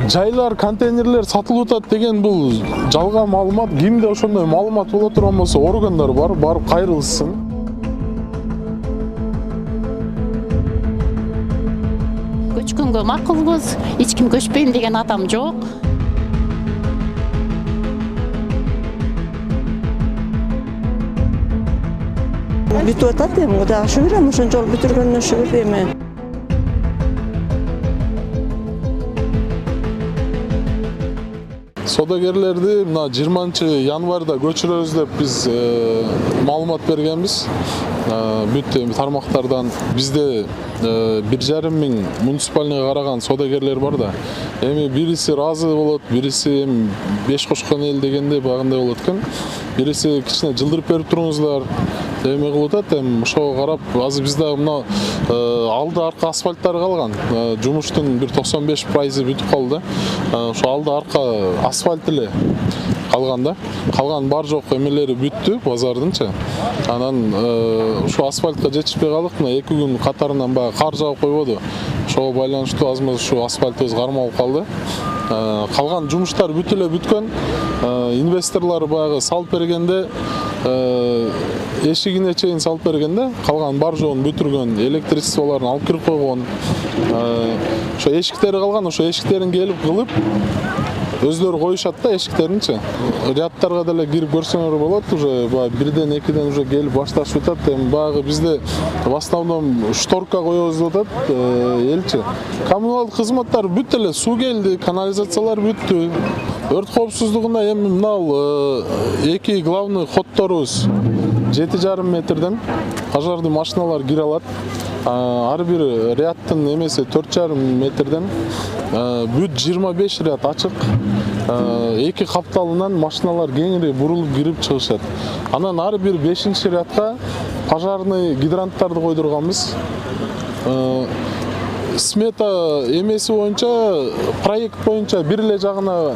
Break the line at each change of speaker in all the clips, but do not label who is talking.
Жайлар, контейнерлер сатылып атат деген бул жалган маалымат. Кимде ошондой маалымат боло турган болсо, органдар бар, барып кайрылсын.
Көчкөнгө макулбуз, эч ким көчпөйм деген адам жок.
Бүтүп атат эми, Кудайга шүгүр, ошончол бүтүргөнүнө шүгүр дейм.
Содагерлерди мына 20-январда көчүрөбүз деп биз маалымат бергенбиз. Бүт тармактардан бизде 1,5 миң муниципальныйга караган содагерлер бар да. Эми бириси разы болот, бириси беш кошкон эл дегенде багындай болот экен. Бириси кичине жылдырып берип туруңуздар, эме кылып атат. Эми ошого карап, азыр бизде мына алды арка асфальттар калган. Жумуштун бир 95% бүтүп калды. Ошо алды арка асфальт эле калган да. Калган бар жок эмелери бүттү базардынчы. Анан ушу асфальтка жетишпей калдык. Мына 2 күн катарынан баягы кар жаап койбоду. Ошого байланыштуу азыр ушу асфальтыбыз кармалып калды. Калган жумуштар бүт эле бүткөн. Инвесторлор баягы салып бергенде эшигине чейин салып бергенде, калган бар жоон бүтүргөн, электричестволорун алып кирип койгон. Ошо эшиктери калган, ошо эшиктерин келип кылып өздөрү коюшат да эшиктеринчи. Рядтарга деле кирип көрсөңөр болот, уже баягы 1-2 уже келип башташып атат. Эми баягы бизде в основном шторка коебуз деп атат элчи. Коммуналдык кызматтар бүт эле, суу келди, канализациялар бүттү. Өрт коопсуздугунда эми мына 2 главный ходторубуз 7,5 метрден пожарный машиналар кире алат. Ар бир рядтын эмеси 4,5 метрден бүт 25 ряд ачык. 2 капталынан машиналар кеңири бурулуп кирип чыгышат. Анан ар бир 5-рядка пожарный гидранттарды койдурганбыз. Смета эмеси боюнча, проект боюнча бир эле жагына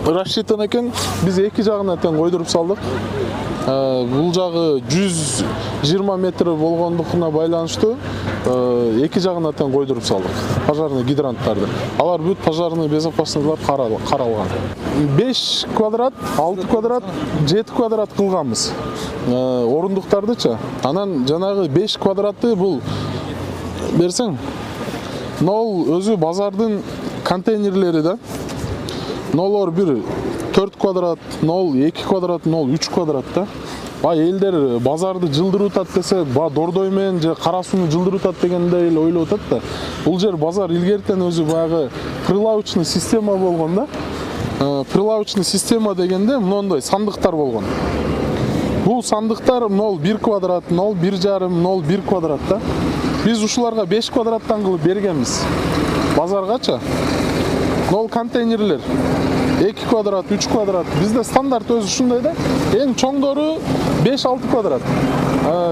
рассчитан экен, биз 2 жагына тең койдуруп салдык. Бул жагы 120 метр болгондугуна байланыштуу 2 жагына тең койдуруп салдык пожарный гидранттарды. Алар бүт пожарный безопасностьлар каралган. 5 квадрат, 6 квадрат, 7 квадрат кылганбыз орундуктардычы. Анан жанагы 5 квадраты бул берсең, нол өзү базардын контейнерлери да. Нолор бир 4 квадрат, 0, 2 квадрат, 0, 3 квадрат да. Элдер базарды жылдырып атат десе, дордой менен же кара сууну жылдырып атат дегендей эле ойлоп атат да. Бул жер базар илгертен өзү баягы прилавочный система болгон да. Прилавочный система дегенде мондой сандыктар болгон. Бул сандыктар 0,1 квадрат, 0,1,5, 0,1 квадрат да. Биз ушуларга 5 квадраттан кылып бергенбиз. Базаргачы. 0 контейнерлер. 2 квадрат, 3 квадрат. Бизде стандарт өзү ушундай да. Эң чоңдору 5-6 квадрат.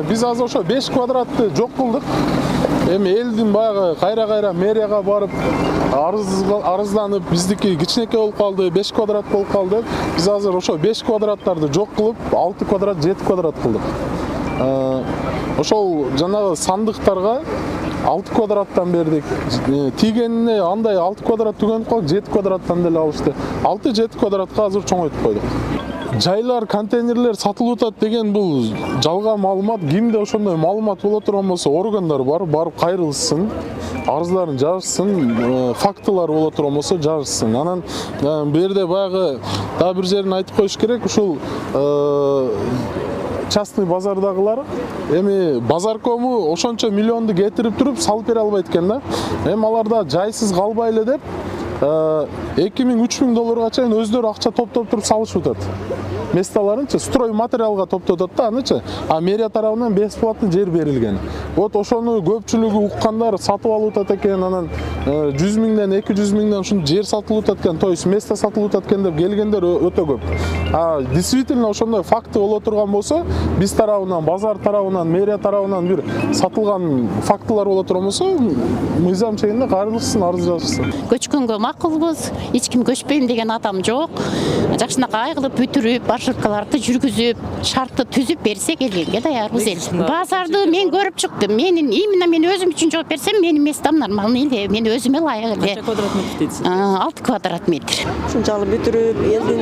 Биз азыр ошо 5 квадратты жок кылдык. Эми элдин баягы кайра мэрияга барып арызданып, биздики кичинекей болуп калды, 5 квадрат болуп калды. Биз азыр ошо 5 квадраттарды жок кылып, 6 квадрат, 7 квадрат кылдык. Ошол жанагы сандыктарга 6 квадраттан бердик. Тийгенине андай 6 квадрат түгөнүп калып, 7 квадраттан деле алышты. 6-7 квадратка азыр чоңойтуп койдук. Жайлар, контейнерлер сатылып атат деген бул жалган маалымат. Кимде ошондой маалымат боло турган болсо, органдар бар, барып кайрылсын, арыздарын жазышсын, фактылар боло турган болсо жазышсын. Анан бу жерде баягы дагы бир жерин айтып коюш керек, ушул частный базардагылар эми базаркому ошончо миллионду кетирип туруп салып бере албайт экен да. Эми аларда жайсыз калбайлы деп 2 миң, 3 миң долларга чейин өздөрү акча топтоп туруп салышып атат. Месталарынчы строй материалга топтоп атат да, анычы. Мэрия тарабынан бесплатный жер берилген. Вот ошону көпчүлүгү уккандар сатып алып атат экен, анан 100 миңден, 200 миңден ушун жер сатылып атат экен, то есть место сатылып атат экен деп келгендер өтө көп. Действительно ошондой факты боло турган болсо, биз тарабынан, базар тарабынан, мэрия тарабынан бир сатылган фактылар боло турган болсо, мыйзам чегинде кайрылышсын, арыз жазышсын.
Көчкөнгө макулбуз, эч ким көчпөйм деген адам жок. Жакшынакай кылып бүтүрүп, маршруткаларды жүргүзүп, шартты түзүп берсе келгенге даярбыз эл. Базарды мен көрүп чыктым. Именно мен өзүм үчүн жооп берсем, менин местам нормальный эле, мен өзүмө ылайык эле.
Канча квадрат метр дейсиз?
6 квадрат метр.
Ушунчалык бүтүрүп, элдин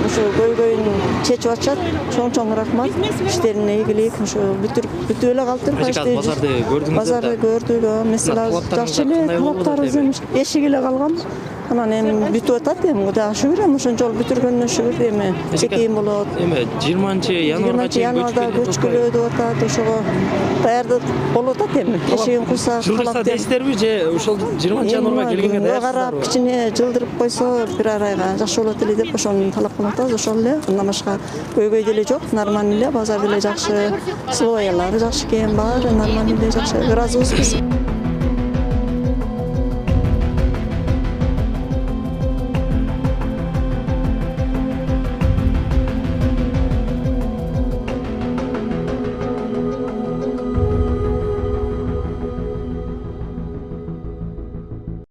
ушу көйгөйүн чечип атышат. Чоң рахмат. Иштерине ийгилик, ушу бүтүп эле калыптыр.
Базарды көрдүңүздөр?
Базарды көрдүк. Mesela жакшы эле талаптарыбыз эшик эле калган. Анан эми бүтүп атат эми Кудайга шүгүр, эми ошол жол бүтүргөнүнө шүгүр эми чекейин болот.
Эми 20-январга чейин
көчкүлөө деп атат, ошого даярдык болуп атат эми. Эшигин курса
жылдырса дейсиздерби же ошол 20-январга келгенге даярсыздарбы?
Карап кичине жылдырып койсо бир айга жакшы болот эле деп ошону талап кылып атабыз. Ошол эле. Андан башка көйгөй деле жок, нормальный эле, базар деле жакшы, условиялары жакшы экен, баары нормальный эле жакшы. Ыраазыбыз биз.